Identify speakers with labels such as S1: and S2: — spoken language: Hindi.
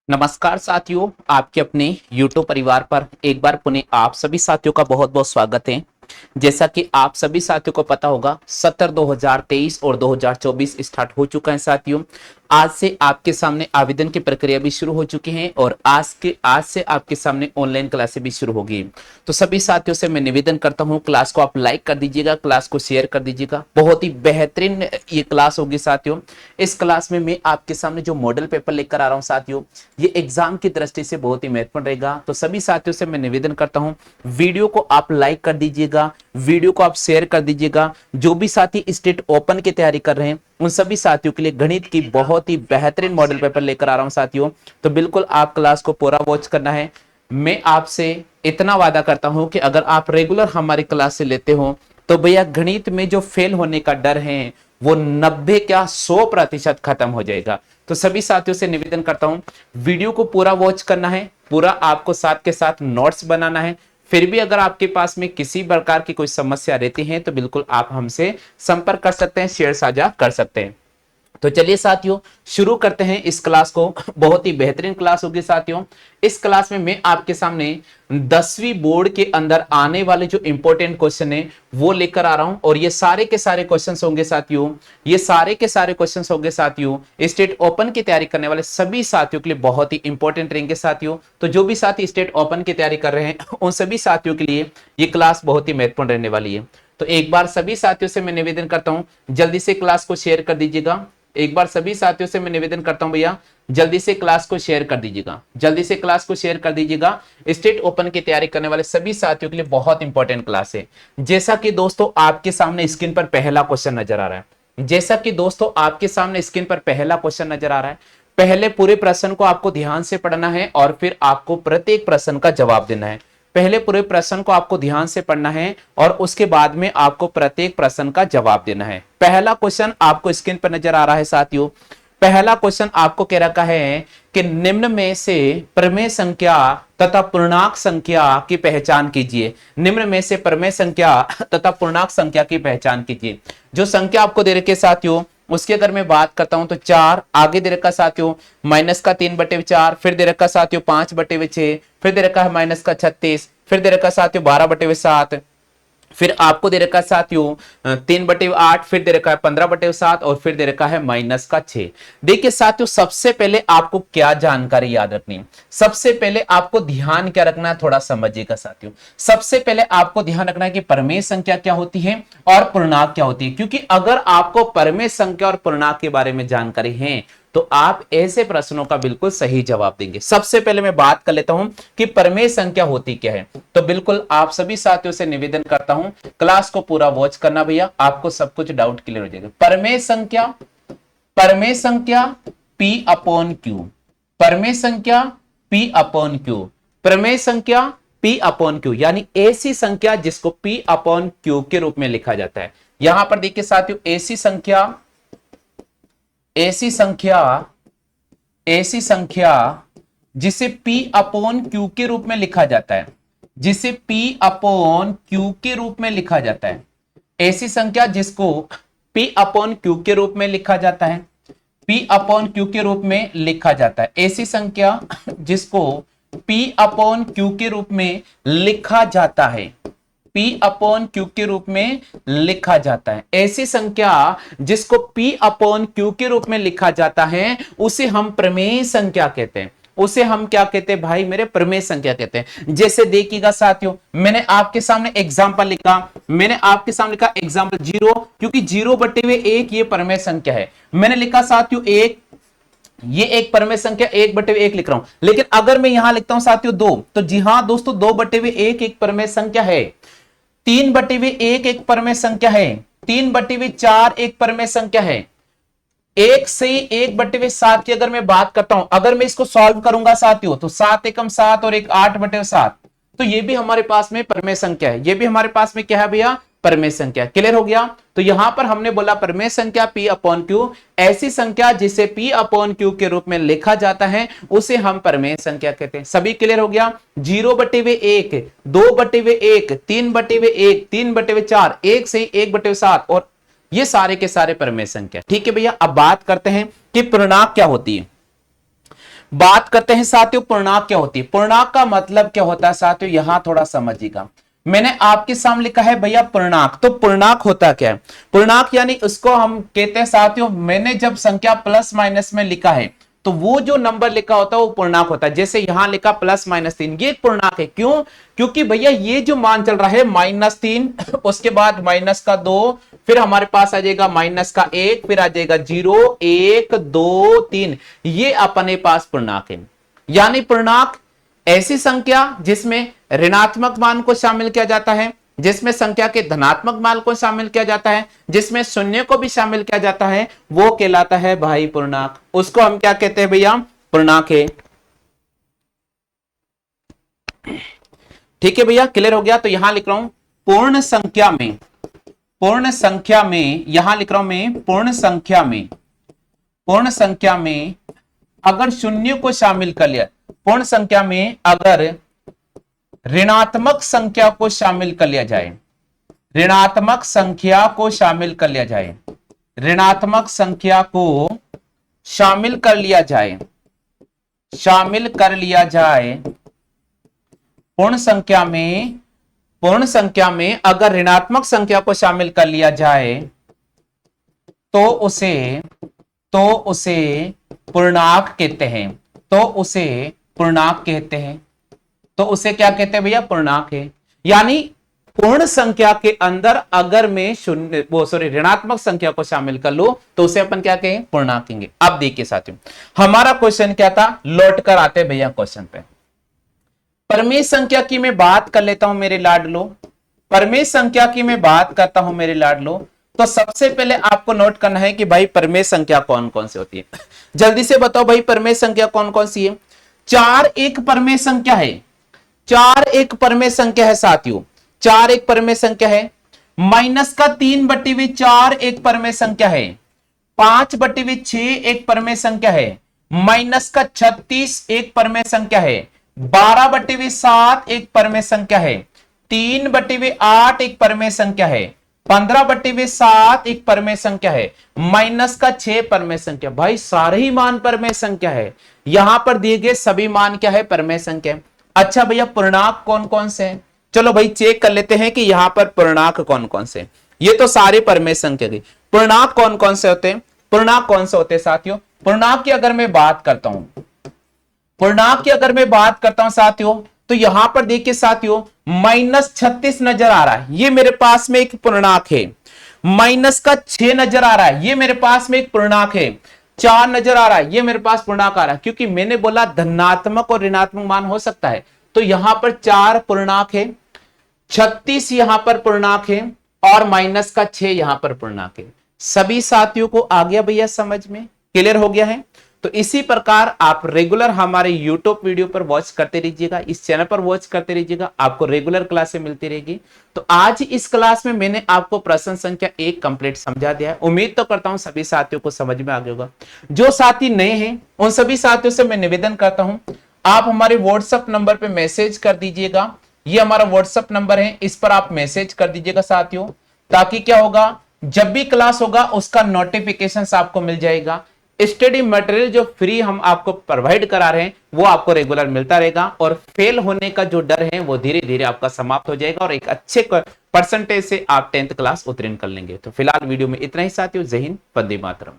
S1: नमस्कार साथियों, आपके अपने YouTube परिवार पर एक बार पुनः आप सभी साथियों का बहुत बहुत स्वागत है। जैसा कि आप सभी साथियों को पता होगा, सत्र 2023 और 2024 स्टार्ट हो चुका है साथियों। आज से आपके सामने आवेदन की प्रक्रिया भी शुरू हो चुकी है और आज से आपके सामने ऑनलाइन क्लासें भी शुरू होगी। तो सभी साथियों से मैं निवेदन करता हूं, क्लास को आप लाइक कर दीजिएगा, क्लास को शेयर कर दीजिएगा। बहुत ही बेहतरीन ये क्लास होगी साथियों। इस क्लास में मैं आपके सामने जो मॉडल पेपर लेकर आ रहा हूं साथियों, ये एग्जाम की दृष्टि से बहुत ही महत्वपूर्ण रहेगा। तो सभी साथियों से मैं निवेदन करता हूं, वीडियो को आप लाइक कर दीजिएगा, वीडियो को आप शेयर कर दीजिएगा। जो भी साथी स्टेट ओपन की तैयारी कर रहे हैं उन सभी साथियों के लिए गणित की बहुत ही बेहतरीन मॉडल पेपर लेकर आ रहा हूं साथियों। तो बिल्कुल आप क्लास को पूरा वॉच करना है। मैं आपसे इतना वादा करता हूं कि अगर आप रेगुलर हमारी क्लास से लेते हो तो भैया गणित में जो फेल होने का डर है वो 90 क्या 100% खत्म हो जाएगा। तो सभी साथियों से निवेदन करता हूं, वीडियो को पूरा वॉच करना है, पूरा आपको साथ के साथ नोट्स बनाना है। फिर भी अगर आपके पास में किसी प्रकार की कोई समस्या रहती है तो बिल्कुल आप हमसे संपर्क कर सकते हैं, शेयर साझा कर सकते हैं। तो चलिए साथियों, शुरू करते हैं इस क्लास को। बहुत ही बेहतरीन क्लास होगी साथियों। इस क्लास में मैं आपके सामने 10वीं बोर्ड के अंदर आने वाले जो इंपॉर्टेंट क्वेश्चन है वो लेकर आ रहा हूं और ये सारे के सारे क्वेश्चंस होंगे साथियों। ये सारे के सारे क्वेश्चंस होंगे साथियों स्टेट ओपन की तैयारी करने वाले सभी साथियों के लिए बहुत ही इंपॉर्टेंट रहेंगे साथियों। तो जो भी साथी स्टेट ओपन की तैयारी कर रहे हैं उन सभी साथियों के लिए ये क्लास बहुत ही महत्वपूर्ण रहने वाली है। तो एक बार सभी साथियों से मैं निवेदन करता हूं, जल्दी से क्लास को शेयर कर दीजिएगा। एक बार सभी साथियों से मैं निवेदन करता हूं भैया, जल्दी से क्लास को शेयर कर दीजिएगा, जल्दी से क्लास को शेयर कर दीजिएगा। स्टेट ओपन की तैयारी करने वाले सभी साथियों के लिए बहुत इंपॉर्टेंट क्लास है। जैसा कि दोस्तों आपके सामने स्क्रीन पर पहला क्वेश्चन नजर आ रहा है, जैसा कि दोस्तों आपके सामने स्क्रीन पर पहला क्वेश्चन नजर आ रहा है। पहले पूरे प्रश्न को आपको ध्यान से पढ़ना है और फिर आपको प्रत्येक प्रश्न का जवाब देना है। पहले पूरे प्रश्न को आपको ध्यान से पढ़ना है और उसके बाद में आपको प्रत्येक प्रश्न का जवाब देना है। पहला क्वेश्चन आपको स्क्रीन पर नजर आ रहा है साथियों। पहला क्वेश्चन आपको कह रखा है कि निम्न में से प्रमेय संख्या तथा पूर्णांक संख्या की पहचान कीजिए। निम्न में से प्रमेय संख्या तथा पूर्णांक संख्या की पहचान कीजिए। जो संख्या आपको दे रखी है साथियों उसकी अगर मैं बात करता हूं तो 4, आगे दे रखा साथियों माइनस का 3/4, फिर दे रखा साथियों 5/6, फिर दे रखा है माइनस का 36, फिर दे रखा साथियों 12/7, फिर आपको दे रखा है साथियों 3/8, फिर दे रखा है 15/7 और फिर दे रखा है -6। देखिए साथियों, सबसे पहले आपको क्या जानकारी याद रखनी है, सबसे पहले आपको ध्यान क्या रखना है, थोड़ा समझिएगा साथियों। सबसे पहले आपको ध्यान रखना है कि परमेय संख्या क्या होती है और पूर्णांक क्या होती है, क्योंकि अगर आपको परमेय संख्या और पूर्णांक के बारे में जानकारी है तो आप ऐसे प्रश्नों का बिल्कुल सही जवाब देंगे। सबसे पहले मैं बात कर लेता हूं कि परमेय संख्या होती क्या है। तो बिल्कुल आप सभी साथियों से निवेदन करता हूं, क्लास को पूरा वॉच करना भैया, आपको सब कुछ डाउट क्लियर हो जाएगा। परमेय संख्या, परमेय संख्या P अपॉन Q, परमेय संख्या P अपॉन Q, प्रमेय संख्या P अपॉन Q, यानी ऐसी संख्या जिसको P अपॉन Q के रूप में लिखा जाता है। यहां पर देखिए साथियों, ऐसी संख्या, ऐसी संख्या, ऐसी संख्या जिसे P अपॉन Q के रूप में लिखा जाता है, जिसे P अपॉन Q के रूप में लिखा जाता है। ऐसी संख्या जिसको P अपॉन Q के रूप में लिखा जाता है, P अपॉन Q के रूप में लिखा जाता है। ऐसी संख्या जिसको P अपॉन Q के रूप में लिखा जाता है, P अपॉन Q के रूप में लिखा जाता है। ऐसी संख्या जिसको P अपॉन Q के रूप में लिखा जाता है उसे हम प्रमेय संख्या कहते हैं। उसे हम क्या कहते हैं भाई मेरे, प्रमेय संख्या कहते हैं। जैसे देखिएगा साथियों, मैंने आपके सामने एग्जांपल लिखा, मैंने आपके सामने लिखा एग्जांपल 0, क्योंकि 0/1 ये प्रमेय संख्या है। मैंने लिखा साथियों 1, ये एक परमेय संख्या 1/1 लिख रहा हूं। लेकिन अगर मैं यहां लिखता हूं साथियों 2, तो जी हां दोस्तों 2/1 एक परमेय संख्या है। 3/1 एक परमेय संख्या है। 3/4 एक परमेय संख्या है। 1 से 1/7 की अगर मैं बात करता हूं, अगर मैं इसको सॉल्व करूंगा साथियों तो 7 एकम 7 और एक 8/7, तो ये भी हमारे पास में परमेय संख्या है। ये भी हमारे पास में क्या है भैया, परमेय संख्या। क्लियर हो गया। तो यहां पर हमने बोला परमेय संख्या P अपॉन Q, ऐसी संख्या जिसे P अपॉन Q के रूप में लिखा जाता है उसे हम परमेय संख्या कहते हैं। सभी क्लियर हो गया। 0/1, 2/1, 3/1, 3/4, 1 से 1/7 और ये सारे के सारे परमेय संख्या। ठीक है भैया, अब बात करते हैं कि पूर्णांक क्या होती है। बात करते हैं साथियों पूर्णांक क्या होती है। पूर्णांक का मतलब क्या होता है साथियों, यहां थोड़ा समझिएगा। मैंने आपके सामने लिखा है भैया पूर्णांक, तो पूर्णांक होता क्या है। पूर्णांक यानी उसको हम कहते हैं साथियों, मैंने जब संख्या प्लस माइनस में लिखा है तो वो जो नंबर लिखा होता है वो पूर्णांक होता है। जैसे यहां लिखा +-3, ये एक पूर्णांक है। क्यों? क्योंकि भैया ये जो मान चल रहा है -3, उसके बाद -2, फिर हमारे पास आ जाएगा -1, फिर आ जाएगा 0, 1, 2, 3, ये अपने पास पूर्णांक है। यानी पूर्णांक ऐसी संख्या जिसमें ऋणात्मक मान को शामिल किया जाता है, जिसमें संख्या के धनात्मक मान को शामिल किया जाता है, जिसमें शून्य को भी शामिल किया जाता है, वो कहलाता है भाई पूर्णांक। उसको हम क्या कहते हैं भैया, पूर्णांक है। ठीक है भैया, क्लियर हो गया। तो यहां लिख रहा हूं पूर्ण संख्या में, पूर्ण संख्या में, यहां लिख रहा हूं मैं पूर्ण संख्या में, पूर्ण संख्या में अगर शून्य को शामिल कर लिया, पूर्ण संख्या में अगर ऋणात्मक संख्या को शामिल कर लिया जाए, ऋणात्मक संख्या को शामिल कर लिया जाए, ऋणात्मक संख्या को शामिल कर लिया जाए, शामिल कर लिया जाए पूर्ण संख्या में, पूर्ण संख्या में अगर ऋणात्मक संख्या को शामिल कर लिया जाए तो उसे, तो उसे पूर्णांक कहते हैं, तो उसे पूर्णांक कहते हैं। तो उसे क्या कहते हैं भैया, पूर्णांक है। यानी पूर्ण संख्या के अंदर अगर मैं शून्य वो सॉरी ऋणात्मक संख्या को शामिल कर लूं तो उसे अपन क्या कहें, पूर्णांक कहेंगे। अब देखिए साथियों, हमारा क्वेश्चन क्या था, लौट कर आते भैया क्वेश्चन पे। परमेय संख्या की मैं बात कर लेता हूं मेरे लाडलो, परमेय संख्या की मैं बात करता हूं मेरे लाडलो। तो सबसे पहले आपको नोट करना है कि भाई परमेय संख्या कौन कौन सी होती है। जल्दी से बताओ भाई परमेय संख्या कौन कौन सी है। 4 एक परमेय संख्या है, 4 एक परमेय संख्या है साथियों, 4 एक परमेय संख्या है। -3/4 एक परमेय संख्या है। 5/6 एक परमेय संख्या है। -36 एक परमेय संख्या है। 12/7 एक परमेय संख्या है। 3/8 एक परमेय संख्या है। 15/7 एक परमेय संख्या है। -6 परमेय संख्या। भाई सारे ही मान परमेय संख्या है, यहां पर दिए गए सभी मान क्या है, परमेय संख्या। अच्छा भैया पूर्णांक कौन कौन से हैं, चलो भाई चेक कर लेते हैं कि यहां पर पूर्णांक कौन कौन से। ये तो सारे परमेय संख्या की, पूर्णांक कौन कौन से होते हैं, पूर्णांक कौन से होते हैं साथियों। पूर्णांक की अगर मैं बात करता हूं, पूर्णांक की अगर मैं बात करता हूं साथियों, तो यहां पर देखिए साथियों -36 नजर आ रहा है, ये मेरे पास में एक पूर्णांक है। -6 नजर आ रहा है, ये मेरे पास में एक पूर्णांक है। 4 नजर आ रहा है, ये मेरे पास पूर्णांक आ रहा है, क्योंकि मैंने बोला धनात्मक और ऋणात्मक मान हो सकता है। तो यहां पर 4 पूर्णांक है, 36 यहां पर पूर्णांक है और -6 यहां पर पूर्णांक है। सभी साथियों को आ गया भैया समझ में, क्लियर हो गया है। तो इसी प्रकार आप रेगुलर हमारे YouTube वीडियो पर वॉच करते रहिएगा, इस चैनल पर वॉच करते रहिएगा, आपको रेगुलर क्लासें मिलती रहेगी। तो आज इस क्लास में मैंने आपको प्रश्न संख्या 1 कंप्लीट समझा दिया है। उम्मीद तो करता हूं सभी साथियों को समझ में आ गया होगा। जो साथी नए हैं उन सभी साथियों से मैं निवेदन करता हूं, आप हमारे WhatsApp नंबर पर मैसेज कर दीजिएगा। ये हमारा WhatsApp नंबर है, इस पर आप मैसेज कर दीजिएगा साथियों, ताकि क्या होगा, जब भी क्लास होगा उसका नोटिफिकेशन आपको मिल जाएगा। स्टडी मटेरियल जो फ्री हम आपको प्रोवाइड करा रहे हैं वो आपको रेगुलर मिलता रहेगा, और फेल होने का जो डर है वो धीरे धीरे आपका समाप्त हो जाएगा और एक अच्छे परसेंटेज से आप 10th क्लास उत्तीर्ण कर लेंगे। तो फिलहाल वीडियो में इतना ही साथियों, जय हिंद, वंदे मातरम।